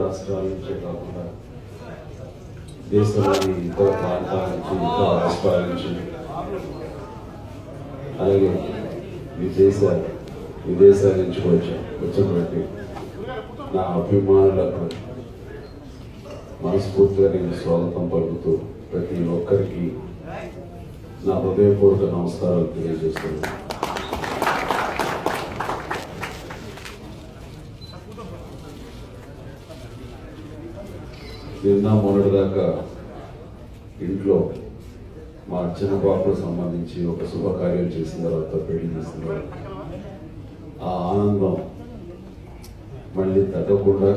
రాష్ట్రాల నుంచే కాకుండా దేశంలోని ఇతర ప్రాంతాల నుంచి ఇతర రాష్ట్రాల నుంచి అలాగే విదేశాల నుంచి వచ్చినటువంటి నా అభిమానులకు మనస్ఫూర్తిగా నేను స్వాగతం పలుకుతూ ప్రతి ఒక్కరికి నా హృదయపూర్వక నమస్కారాలు తెలియజేస్తున్నాను. నిన్న మొన్నటిదాకా ఇంట్లో మా చిన్న పాపకు సంబంధించి ఒక శుభకార్యం చేసిన తర్వాత పెళ్లి చేసిన తర్వాత ఆ ఆనందం మళ్ళీ తగ్గకుండా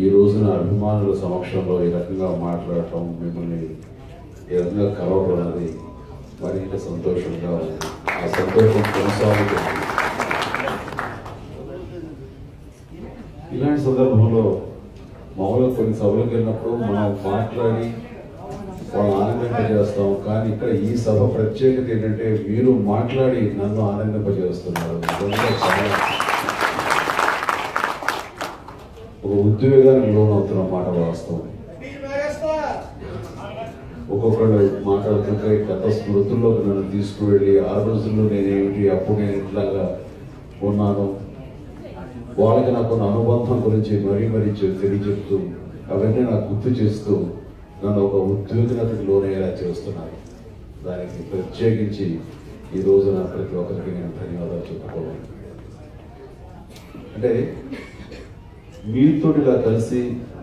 ఈ రోజున అభిమానుల సమక్షంలో ఈ రకంగా మాట్లాడటం, మిమ్మల్ని ఈ రకంగా కలవడం అనేది మరింత సంతోషంగా ఉంది. ఆ సంతోషం కొనసాగుతుంది. ఇలాంటి సందర్భంలో మామూలుగా కొన్ని సభలకు వెళ్ళినప్పుడు మనం మాట్లాడి వాళ్ళు ఆనందింపజేస్తాం, కానీ ఇక్కడ ఈ సభ ప్రత్యేకత ఏంటంటే మీరు మాట్లాడి నన్ను ఆనందింపజేస్తున్నారు. చాలా ఒక ఉద్వేగానికి లోనవుతున్న మాట వాస్తవం. ఒక్కొక్కళ్ళు మాట్లాడుతుంటే గత స్మృతుల్లోకి నన్ను తీసుకువెళ్ళి ఆ రోజుల్లో నేనేమిటి, అప్పుడు నేను ఇట్లాగా ఉన్నాను, వాళ్ళకి నాకు అనుబంధం గురించి మరీ తెలియజెప్తూ అవన్నీ నాకు గుర్తు చేస్తూ నన్ను ఒక ఉద్వేగనతకి లోనయ్యేలా చేస్తున్నారు. దానికి ప్రత్యేకించి ఈ రోజున ప్రతి ఒక్కరికి నేను ధన్యవాదాలు చెప్పుకోవాలి. అంటే మీతో ఇలా కలిసి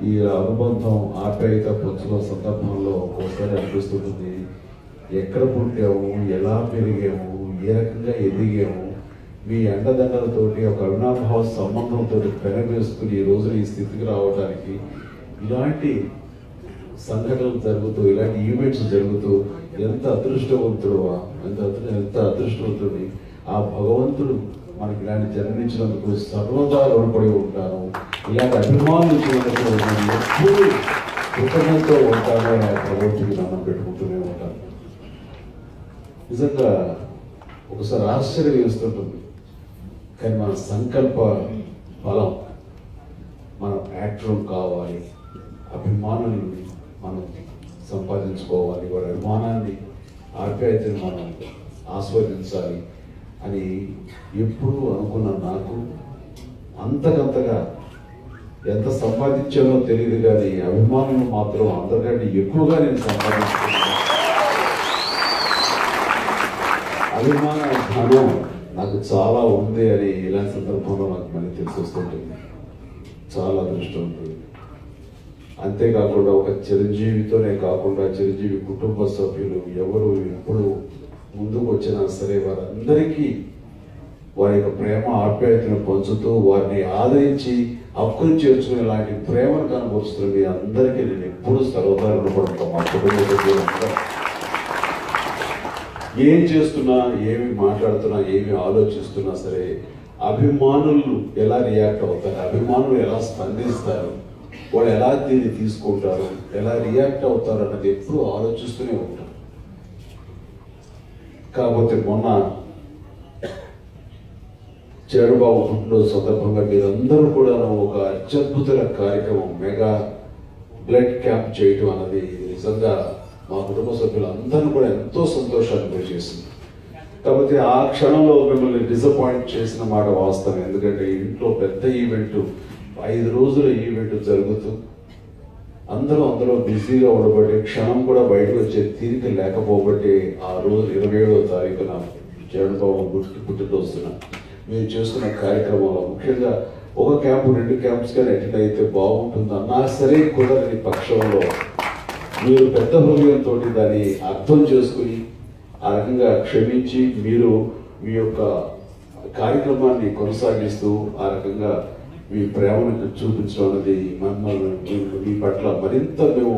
ఈ అనుబంధం ఆప్యాయత పంచుకున్న సందర్భంలో ఒక్కోసారి అనిపిస్తుంటుంది, ఎక్కడ పుట్టాము, ఎలా పెరిగాము, ఏ రకంగా ఎదిగాము, మీ అండదండలతోటి ఒక అవినాభావ సంబంధంతో పెనవేసుకుని ఈ రోజున ఈ స్థితికి రావడానికి ఇలాంటి సంఘటనలు జరుగుతూ, ఇలాంటి ఈవెంట్స్ జరుగుతూ ఎంత అదృష్టవంతుడువా, ఎంత అదృష్టవంతుడి ఆ భగవంతుడు మనకి ఇలాంటి జన్మించినందుకు సర్వదా రుణపడి ఉంటాను. ఇలాంటి అభిమానులు ఇచ్చినందుకు నేను ఎప్పుడు కృతజ్ఞతతో ఉంటాను. ఆ భగవంతుడికి దండం పెట్టుకుంటూనే ఉంటాను. నిజంగా ఒకసారి ఆశ్చర్యం వేస్తుంటుంది, కానీ మన సంకల్ప బలం, మనం యాక్టర్ కావాలి, అభిమానుల్ని మనం సంపాదించుకోవాలి, వారి అభిమానాన్ని ఆప్యాయతని మనం ఆస్వాదించాలి అని ఎప్పుడూ అనుకున్న నాకు అంతకంతగా ఎంత సంపాదించానో తెలియదు, కానీ అభిమానులు మాత్రం అందరికంటే ఎక్కువగా నేను సంపాదించుకున్నాను. అభిమాన ధనం నాకు చాలా ఉంది అని ఇలాంటి సందర్భంలో నాకు మళ్ళీ తెలిసి వస్తుంటుంది. చాలా అదృష్టం ఉంటుంది. అంతేకాకుండా ఒక చిరంజీవితోనే కాకుండా చిరంజీవి కుటుంబ సభ్యులు ఎవరు ఎప్పుడు ముందుకు వచ్చినా సరే వారందరికీ వారి యొక్క ప్రేమ ఆప్యాయతను పంచుతూ వారిని ఆదరించి హక్కును చేర్చుకునే లాంటి ప్రేమను కనబరుస్తున్న మీ అందరికీ నేను ఎప్పుడు సర్వదా రుణపడతాను. మా కుటుంబ సభ్యులంతా ఏం చేస్తున్నా, ఏమి మాట్లాడుతున్నా, ఏమి ఆలోచిస్తున్నా సరే అభిమానులు ఎలా రియాక్ట్ అవుతారు, అభిమానులు ఎలా స్పందిస్తారు, వాళ్ళు ఎలా దీన్ని తీసుకుంటారు, ఎలా రియాక్ట్ అవుతారు అన్నది ఎప్పుడు ఆలోచిస్తూనే ఉంటారు. కాకపోతే మొన్న చరణబాబు పుట్టినరోజు సందర్భంగా మీరందరూ కూడా ఒక అత్యద్భుతమైన కార్యక్రమం, మెగా బ్లడ్ క్యాంప్ చేయటం అన్నది నిజంగా మా కుటుంబ సభ్యులందరూ కూడా ఎంతో సంతోషాన్ని గురిచేసింది. కాకపోతే ఆ క్షణంలో మిమ్మల్ని డిసప్పాయింట్ చేసిన మాట వాస్తవం. ఎందుకంటే ఇంట్లో పెద్ద ఈవెంట్, 5 రోజుల ఈవెంట్ జరుగుతూ అందులో బిజీగా ఉండబట్టి క్షణం కూడా బయటకు వచ్చే తీరిక లేకపోబట్టి ఆ రోజు 27వ తారీఖున చరణబాబు గుడికి పుట్టినరోజున మీరు చేస్తున్న కార్యక్రమంలో ముఖ్యంగా ఒక క్యాంపు 2 క్యాంప్స్ కానీ అటెండ్ అయితే బాగుంటుంది అన్నా సరే కుదరని పక్షంలో మీరు పెద్ద హృదయంతో దాన్ని అర్థం చేసుకుని ఆ రకంగా క్షమించి మీరు మీ యొక్క కార్యక్రమాన్ని కొనసాగిస్తూ ఆ రకంగా మీ ప్రేమను చూపించడం అనేది మమ్మల్ని మీ పట్ల మరింత మేము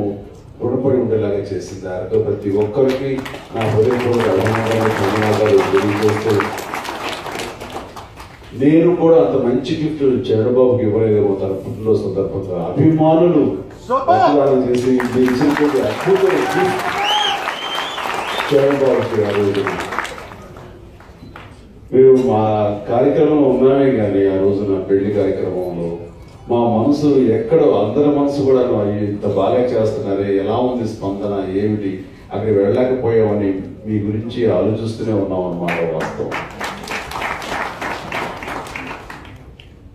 రుణపడి ఉండేలాగా చేసింది. ఆ రకంగా ప్రతి ఒక్కరికి నా హృదయపూర్వక ధన్యవాదాలు తెలియజేస్తూ, నేను కూడా అంత మంచి గిఫ్ట్ చరణబాబుకి ఇవ్వలేదేమో తన పుట్టినరోజు సందర్భంగా. అభిమానులు చేసి ఇచ్చినటువంటి అద్భుతమైన గిఫ్ట్ చరణబాబుకి ఆ రోజు మేము మా కార్యక్రమం ఉన్నామే కానీ ఆ రోజున పెళ్లి కార్యక్రమంలో మా మనసు ఎక్కడో అందరి మనసు కూడా ఇంత బాగా చేస్తున్నారే, ఎలా ఉంది స్పందన, ఏమిటి, అక్కడికి వెళ్ళలేకపోయామని మీ గురించి ఆలోచిస్తూనే ఉన్నాం అన్నమాట. వాస్తవం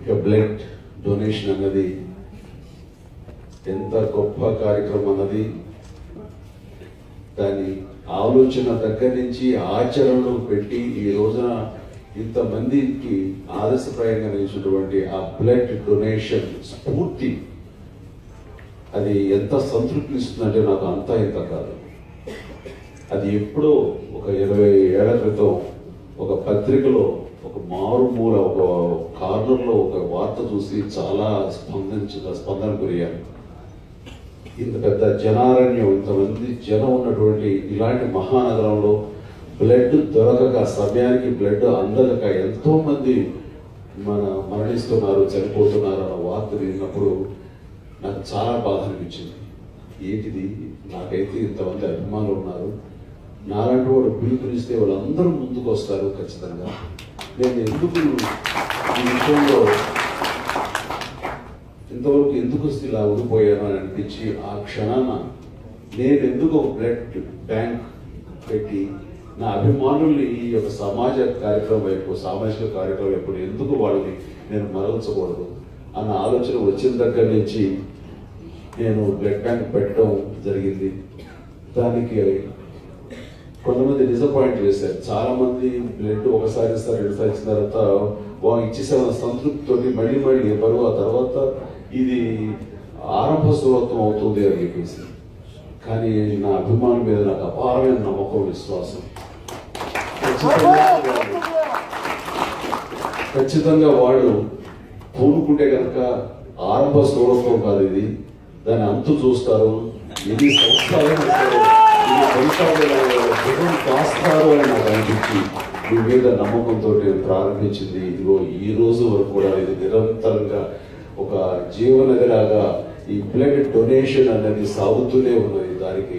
ఇక బ్లడ్ డొనేషన్ అన్నది ఎంత గొప్ప కార్యక్రమం అన్నది, దాని ఆలోచన దగ్గర నుంచి ఆచరణలో పెట్టి ఈ రోజున ఇంతమందికి ఆదర్శప్రాయంగా నిలిచినటువంటి ఆ బ్లడ్ డొనేషన్ స్ఫూర్తి, అది ఎంత సంతృప్తినిస్తుందంటే నాకు అంతా ఇంత కాదు. అది ఎప్పుడో ఒక 20 ఏళ్ల క్రితం ఒక పత్రికలో ఒక మారుమూల ఒక కార్నర్లో ఒక వార్త చూసి చాలా స్పందన గురయ్యాను. ఇంత పెద్ద జనారణ్యం, ఇంతమంది జనం ఉన్నటువంటి ఇలాంటి మహానగరంలో బ్లడ్ దొరకక, సమయానికి బ్లడ్ అందక ఎంతో మంది మరణిస్తున్నారు, చనిపోతున్నారు అన్న వార్త విన్నప్పుడు నాకు చాలా బాధ అనిపించింది. ఏంటిది, నాకైతే ఇంతమంది అభిమానులు ఉన్నారు, నాలాంటి వాడు పిలుపునిస్తే వాళ్ళందరూ ముందుకు వస్తారు ఖచ్చితంగా. నేను ఎందుకు ఈ విషయంలో ఇంతవరకు ఎందుకు వస్తే ఇలా ఉండిపోయాను అని అనిపించి, ఆ క్షణాన నేను ఎందుకు ఒక బ్లడ్ బ్యాంక్ పెట్టి నా అభిమానుల్ని ఈ యొక్క సమాజ కార్యక్రమం వైపు, సామాజిక కార్యక్రమం వైపు ఎందుకు వాళ్ళని నేను మరల్చకూడదు అన్న ఆలోచన వచ్చిన దగ్గర నుంచి నేను బ్లడ్ బ్యాంక్ పెట్టడం జరిగింది. దానికి కొంతమంది డిసప్పాయింట్ చేశారు. చాలా మంది బ్లడ్ ఒకసారి ఇస్తారు, రెండుసారి ఇచ్చిన తర్వాత ఇచ్చేసిన సంతృప్తితోటి మళ్ళీ బరువు, ఆ తర్వాత ఇది ఆరంభ సులభం అవుతుంది అని చెప్పేసి. కానీ నా అభిమానం మీద నాకు అపారమైన నమ్మకం, విశ్వాసం. ఖచ్చితంగా వాడు పూనుకుంటే కనుక ఆరంభ స్థూలత్వం కాదు ఇది, దాని అంతు చూస్తారు. ఇది కాస్తారు అని నాకు అనిపించి మీ మీద నమ్మకంతో ప్రారంభించింది. ఇదిగో ఈ రోజు వరకు కూడా ఇది నిరంతరంగా ఒక జీవనదిలాగా ఈ బ్లడ్ డొనేషన్ అనేది సాగుతూనే ఉన్నది. దానికి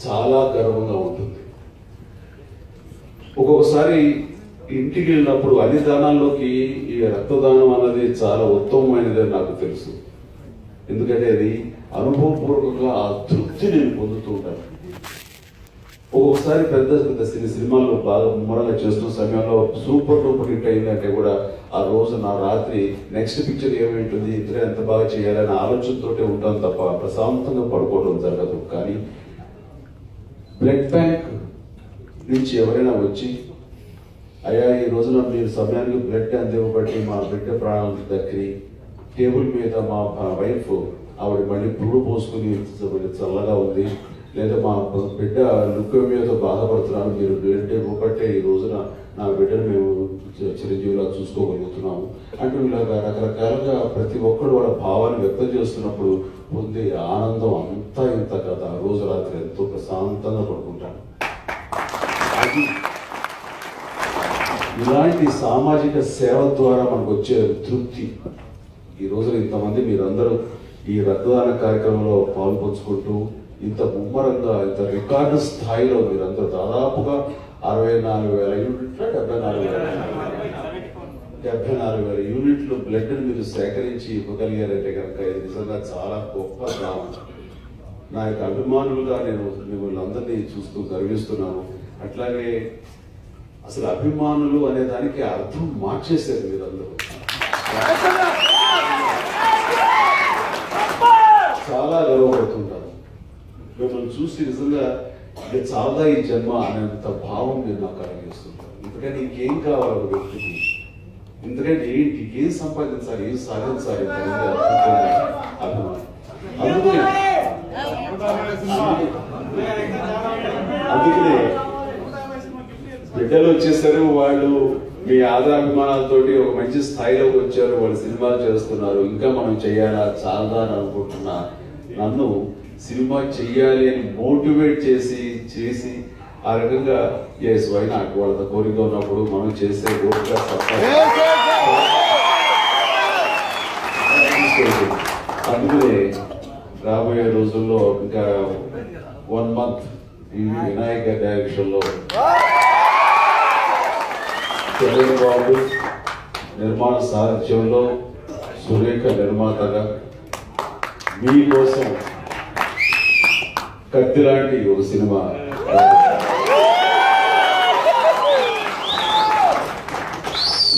చాలా గర్వంగా ఉంటుంది. ఒక్కొక్కసారి ఇంటికి వెళ్ళినప్పుడు అన్ని దానాల్లోకి ఈ రక్తదానం అన్నది చాలా ఉత్తమమైనది అని నాకు తెలుసు. ఎందుకంటే అది అనుభవపూర్వకంగా ఆ తృప్తి నేను పొందుతూ ఉంటాను. ఒక్కొక్కసారి పెద్ద పెద్ద సినిమాల్లో బాగా ముమ్మరంగా చేస్తున్న సమయంలో సూపర్ డూపర్ హిట్ అయిందంటే కూడా ఆ రోజు నా రాత్రి నెక్స్ట్ పిక్చర్ ఏమైంటుంది, ఇద్దరు ఎంత బాగా చేయాలనే ఆలోచనతోటే ఉంటాను తప్ప ప్రశాంతంగా పడుకోవడం జరగదు. కానీ బ్లడ్ బ్యాంక్ నుంచి ఎవరైనా వచ్చి, అయ్యా ఈ రోజున మీరు సమయానికి బ్లడ్ అందివ్వబట్టి మా బిడ్డ ప్రాణాలకు దక్కి, టేబుల్ మీద మా వైఫ్ ఆవిడ మళ్ళీ పురుడు పోసుకుని చల్లగా ఉంది, లేదా మా బిడ్డ లుకేమియాతో బాధపడుతున్నాను, మీరు బ్లడ్ ఇవ్వబట్టే ఈ రోజున నా బిడ్డను మేము చిరంజీవిలా చూసుకోగలుగుతున్నాము అంటూ ఇలాగా రకరకాలుగా ప్రతి ఒక్కరు వాళ్ళ భావాన్ని వ్యక్తం చేస్తున్నప్పుడు పొందే ఆనందం అంతా ఇంత కదా. రోజు రాత్రి ఎంతో ప్రశాంతంగా పడుకుంటాను. అది ఇలాంటి సామాజిక సేవ ద్వారా మనకు వచ్చే తృప్తి. ఈ రోజున ఇంతమంది మీరందరూ ఈ రక్తదాన కార్యక్రమంలో పాల్పంచుకుంటూ ఇంత ముమ్మరంగా, ఇంత రికార్డు స్థాయిలో మీరందరూ దాదాపుగా 64,000 యూనిట్ల 74,000 యూనిట్లు బ్లడ్ మీరు సేకరించి ఇవ్వగలిగారంటే కనుక ఇది నిజంగా చాలా గొప్ప గ్రామం. నా యొక్క అభిమానులుగా నేను మిమ్మల్ని అందరినీ చూస్తూ గర్విస్తున్నాను. అట్లాగే అసలు అభిమానులు అనే దానికి అర్థం మార్చేశారు మీరందరూ. చాలా గర్వపడుతుంటారు మిమ్మల్ని చూసి. నిజంగా ఇది చాలా ఈ జన్మ అనేంత భావం మీరు నాకు కలిగిస్తుంటారు. ఎందుకంటే ఇంకేం కావాలి ఒక వ్యక్తికి, ఎందుకంటే ఏంటి, ఏం సంపాదించాలి, ఏం సాధించాలి అభిమానం. అందుకనే బిడ్డలు వచ్చేసరి వాళ్ళు మీ ఆదరాభిమానాలతోటి ఒక మంచి స్థాయిలోకి వచ్చారు, వాళ్ళు సినిమాలు చేస్తున్నారు, ఇంకా మనం చెయ్యాలా చాలా అని అనుకుంటున్నా నన్ను సినిమా చెయ్యాలి అని మోటివేట్ చేసి ఆ రకంగా వై నాట్ వాళ్ళ కోరిక ఉన్నప్పుడు మనం చేసే ఓటుగా అందుకనే రాబోయే రోజుల్లో ఇంకా 1 month ఈ వినాయక డైరెక్షన్ లో చంద్రబాబు నిర్మాణ సారథ్యంలో సురేఖ నిర్మాతగా మీకోసం కత్తి లాంటి ఒక సినిమా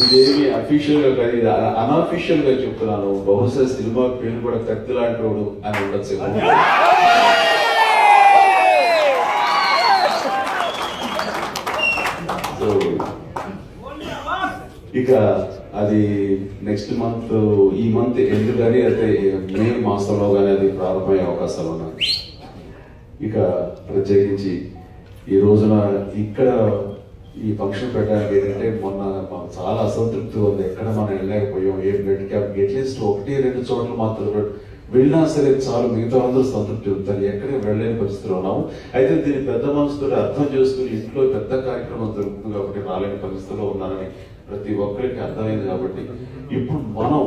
ఇదేమి అఫీషియల్ గా కాదు, ఇది అన్అఫీషియల్ గా చెప్తున్నాను. బహుశా సినిమా పేరు కూడా కత్తి లాంటి వాడు అని ఉండొచ్చు. ఇక అది నెక్స్ట్ మంత్, ఈ మంత్ ఎండ్ కానీ అయితే మే మాసంలో కానీ అది ప్రారంభమయ్యే అవకాశాలు ఉన్నాయి. ఇక ప్రత్యేకించి ఈ రోజున ఇక్కడ ఈ ఫంక్షన్ పెట్టడానికి ఏంటంటే మొన్న మాకు చాలా అసంతృప్తి ఉంది. ఎక్కడ మనం వెళ్ళలేకపోయాం. ఏ బ్లడ్ క్యాంప్ అట్లీస్ట్ 1-2 చోట్ల మాత్రం వెళ్ళినా సరే చాలు, మిగతా అందరూ సంతృప్తి ఉంటారు. ఎక్కడికి వెళ్ళలేని పరిస్థితిలో ఉన్నాము. అయితే దీన్ని పెద్ద మనసుతో అర్థం చేసుకుని ఇంట్లో పెద్ద కార్యక్రమం జరుగుతుంది కాబట్టి రాలేని పరిస్థితిలో ఉన్నానని ప్రతి ఒక్కరికి అర్థమైంది. కాబట్టి ఇప్పుడు మనం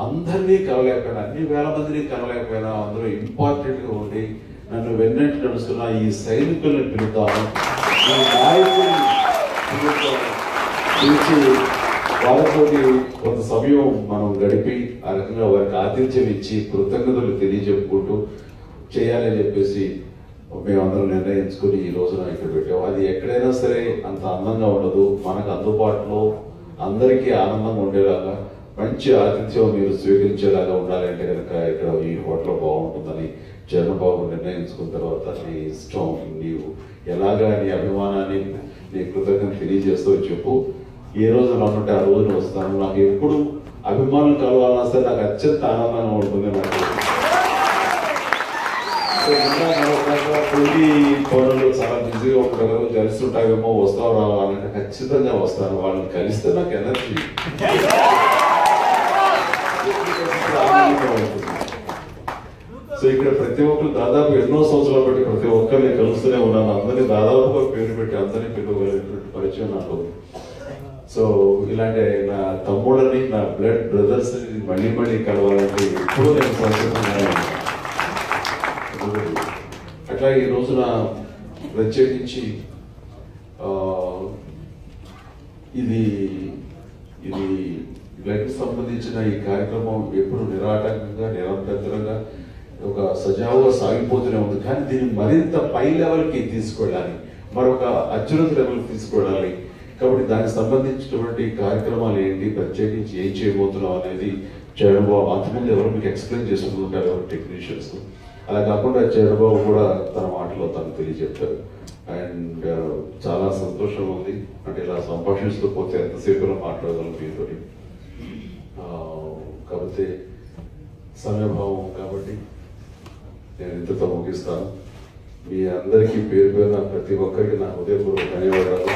అందరినీ కలలేకపోయినా, అన్ని వేల మందిని కలలేకపోయినా, అందరూ ఇంపార్టెంట్ గా ఉండి నన్ను వెన్నట్టు నడుస్తున్న ఈ సైనికుల్ని పిలుద్దాము, ఈ నాయకుల్ని పిలిచి వాళ్ళతోటి కొంత సమయం మనం గడిపి ఆ రకంగా వారికి ఆతిథ్యం ఇచ్చి కృతజ్ఞతలు తెలియజెప్పుకుంటూ చేయాలని చెప్పేసి మేమందరం నిర్ణయించుకుని ఈ రోజున ఇక్కడ పెట్టాం. అది ఎక్కడైనా సరే అంత అందంగా ఉండదు. మనకు అందుబాటులో అందరికీ ఆనందంగా ఉండేలాగా మంచి ఆతిథ్యం మీరు స్వీకరించేలాగా ఉండాలంటే కనుక ఇక్కడ ఈ హోటల్ బాగుంటుందని చరణబాబు నిర్ణయించుకున్న తర్వాత నీ ఇష్టం, నీవు ఎలాగా నీ అభిమానాన్ని, నీ కృతజ్ఞత తెలియజేస్తూ చెప్పు. ఏ రోజు రమ్మంటే ఆ రోజున వస్తాను. నాకు ఎప్పుడు అభిమానులు కలవాలన్నా సరే నాకు అత్యంత ఆనందంగా ఉంటుంది. నాకు పెళ్లి పనులు చాలా బిజీగా ఉంటారు, కలుస్తుంటావేమో, వస్తావు రావాలంటే ఖచ్చితంగా వస్తాను. వాళ్ళని కలిస్తే నాకు ఎనర్జీ. సో ఇక్కడ ప్రతి ఒక్కరు దాదాపు ఎన్నో సంవత్సరాలు బట్టి ప్రతి ఒక్కరిని కలుస్తూనే ఉన్నాను. అందరినీ దాదాపుగా పేరు పెట్టి అందరినీ పిలవగలిగినటువంటి పరిచయం నాకు. సో ఇలాంటి నా తమ్ముడని, నా బ్లడ్ బ్రదర్స్ మళ్ళీ మళ్ళీ కలవాలంటే ఇప్పుడు నేను సంతోషంగా. అట్లా ఈ రోజున ప్రత్యేకించి ఇది ఇది బ్లడ్ సంబంధించిన ఈ కార్యక్రమం ఎప్పుడు నిరాటంకంగా, నిరంతరంగా ఒక సజావుగా సాగిపోతూనే ఉంది. కానీ దీన్ని మరింత పై లెవెల్కి తీసుకెళ్ళాలి, మరొక అత్యున్నత లెవెల్కి తీసుకెళ్ళాలి. కాబట్టి దానికి సంబంధించినటువంటి కార్యక్రమాలు ఏంటి, ప్రత్యేకించి ఏం చేయబోతున్నాం అనేది చరణబాబు అంతకుముందు ఎవరు మీకు ఎక్స్ప్లెయిన్ చేసుకుంటుంటారు, ఎవరు టెక్నీషియన్స్. అలా కాకుండా చరణబాబు కూడా తన మాటలో తను తెలియజెప్తారు. అండ్ చాలా సంతోషం ఉంది. అంటే ఇలా సంభాషిస్తూ పోతే ఎంతసేపులో మాట్లాడగలం మీతో. కాకపోతే సమయభావం కాబట్టి నేను ఇంతతో ముగిస్తాను. మీ అందరికీ పేరు పేరున ప్రతి ఒక్కరికి నా హృదయపూర్వక ధన్యవాదాలు.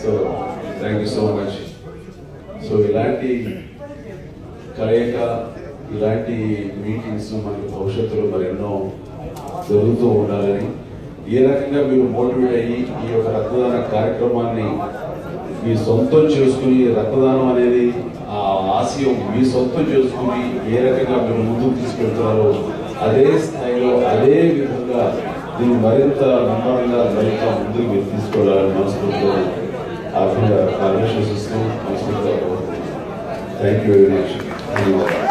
So thank you so much. So ఇలాంటి కలయిక, ఇలాంటి మీటింగ్స్ మనకి భవిష్యత్తులో మరెన్నో జరుగుతూ ఉండాలని, ఏ రకంగా మీరు మోటివేట్ అయ్యి ఈ యొక్క రక్తదాన కార్యక్రమాన్ని మీ సొంతం చేసుకుని, రక్తదానం అనేది ఆ ఆశయం మీ సొంతం చేసుకుని ఏ రకంగా మీరు ముందుకు తీసుకెళ్తున్నారో అదే స్థాయిలో, అదే విధంగా దీన్ని మరింత నమ్మకంగా, మరింత ముందుకు మీరు తీసుకెళ్ళాలని మనస్ఫూర్తిగా ఆశిస్తూ మనస్ఫూర్తిగా. Thank you very much. ధన్యవాదాలు.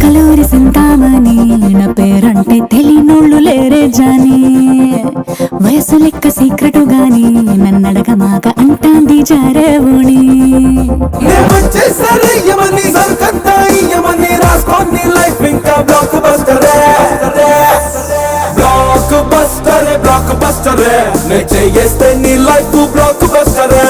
కలూరి సింతామణి నా పేరంటే తెలియనోళ్ళు లేరే జాని, వయసు లెక్క సీక్రెటు గాని నన్నడగ మాక అంటాంది జారేవుని. బ్లాక్ బస్టరే నే చేస్తే నీ లైఫ్ బ్లాక్ బస్టరే.